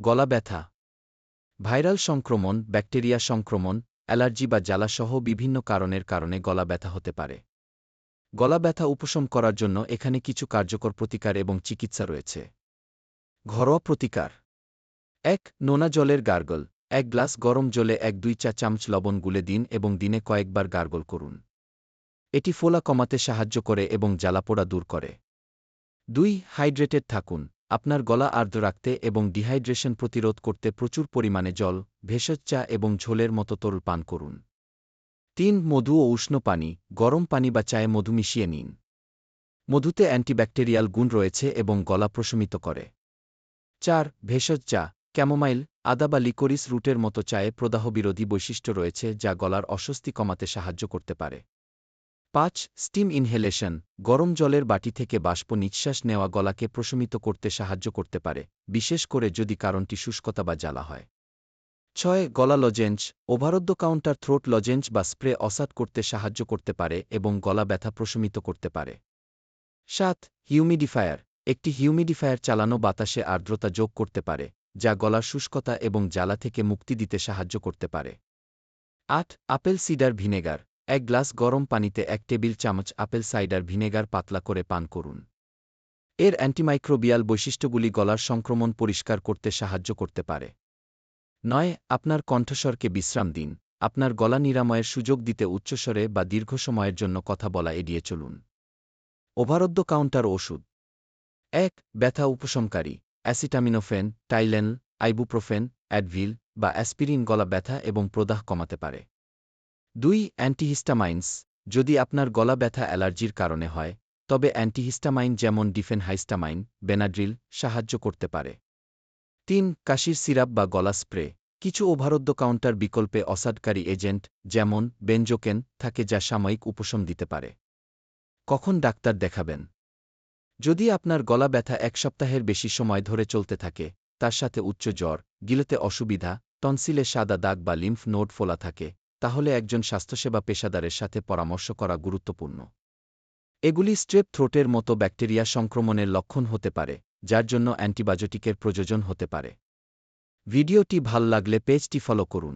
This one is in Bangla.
গলা ব্যথা, ভাইরাল সংক্রমণ, ব্যাকটেরিয়া সংক্রমণ, অ্যালার্জি বা জ্বালাসহ বিভিন্ন কারণের কারণে গলা ব্যথা হতে পারে। গলা ব্যথা উপশম করার জন্য এখানে কিছু কার্যকর প্রতিকার এবং চিকিৎসা রয়েছে। ঘরোয়া প্রতিকার: ১. নোনা জলের গার্গল। ১ গ্লাস গরম জলে ১-২ চা চামচ লবণ গুলে দিন এবং দিনে কয়েকবার গার্গল করুন। এটি ফোলা কমাতে সাহায্য করে এবং জ্বালাপোড়া দূর করে। ২. হাইড্রেটেড থাকুন। আপনার গলা আর্দ্র রাখতে এবং ডিহাইড্রেশন প্রতিরোধ করতে প্রচুর পরিমাণে জল, ভেষজ চা এবং ঝোলের মতো তরল পান করুন। ৩. মধু ও উষ্ণ পানি। গরম পানি বা চায়ে মধু মিশিয়ে নিন। মধুতে অ্যান্টিব্যাকটেরিয়াল গুণ রয়েছে এবং গলা প্রশমিত করে। ৪. ভেষজ চা। ক্যামোমাইল, আদা বা লিকোরিস রুটের মতো চায়ে প্রদাহবিরোধী বৈশিষ্ট্য রয়েছে যা গলার অস্বস্তি কমাতে সাহায্য করতে পারে। ৫. Steam inhalation. গরম জলের বাটি থেকে বাষ্প নিঃশ্বাস নেওয়া গলাকে প্রশমিত করতে সাহায্য করতে পারে, বিশেষ করে যদি কারণটি শুষ্কতা বা জ্বালা হয়। ৬. গলা লজেন্স। ওভারদ্য কাউন্টার থ্রোট লজেন্স বা স্প্রে অসাড করতে সাহায্য করতে পারে এবং গলা ব্যথা প্রশমিত করতে পারে। ৭. হিউমিডিফায়ার। একটি হিউমিডিফায়ার চালানো বাতাসে আর্দ্রতা যোগ করতে পারে, যা গলার শুষ্কতা এবং জ্বালা থেকে মুক্তি দিতে সাহায্য করতে পারে। ৮. Apple cider vinegar. ১ গ্লাস গরম পানিতে ১ টেবিল চামচ আপেল সাইডার ভিনেগার পাতলা করে পান করুন। এর অ্যান্টিমাইক্রোবিয়াল বৈশিষ্ট্যগুলি গলার সংক্রমণ পরিষ্কার করতে সাহায্য করতে পারে। ৯. আপনার কণ্ঠস্বরকে বিশ্রাম দিন। আপনার গলা নিরাময়ের সুযোগ দিতে উচ্চস্বরে বা দীর্ঘ সময়ের জন্য কথা বলা এড়িয়ে চলুন। ওভারদ্য কাউন্টার ওষুধ: ১. ব্যথা উপশমকারী। অ্যাসিটামিনোফেন, টাইলেনল, আইবুপ্রোফেন, অ্যাডভিল বা অ্যাসপিরিন গলা ব্যথা এবং প্রদাহ কমাতে পারে। ২. অ্যান্টিহিস্টামাইনস। যদি আপনার গলা ব্যথা অ্যালার্জির কারণে হয়, তবে অ্যান্টিহিস্টামাইন যেমন ডিফেনহাইস্টামাইন, বেনাড্রিল সাহায্য করতে পারে। ৩. কাশির সিরাপ বা গলা স্প্রে। কিছু ওভারদ্য কাউন্টার বিকল্পে অসাডকারী এজেন্ট, যেমন বেনজোকেন, থাকে যা সাময়িক উপশম দিতে পারে। কখন ডাক্তার দেখাবেন? যদি আপনার গলা ব্যথা ১ সপ্তাহের বেশি সময় ধরে চলতে থাকে, তার সাথে উচ্চ জ্বর, গিলতে অসুবিধা, টনসিলে সাদা দাগ বা লিম্ফ নোড ফোলা থাকে, তাহলে একজন স্বাস্থ্যসেবা পেশাদারের সাথে পরামর্শ করা গুরুত্বপূর্ণ। এগুলি স্ট্রেপ থ্রোটের মতো ব্যাকটেরিয়া সংক্রমণের লক্ষণ হতে পারে, যার জন্য অ্যান্টিবায়োটিকের প্রয়োজন হতে পারে। ভিডিওটি ভাল লাগলে পেজটি ফলো করুন।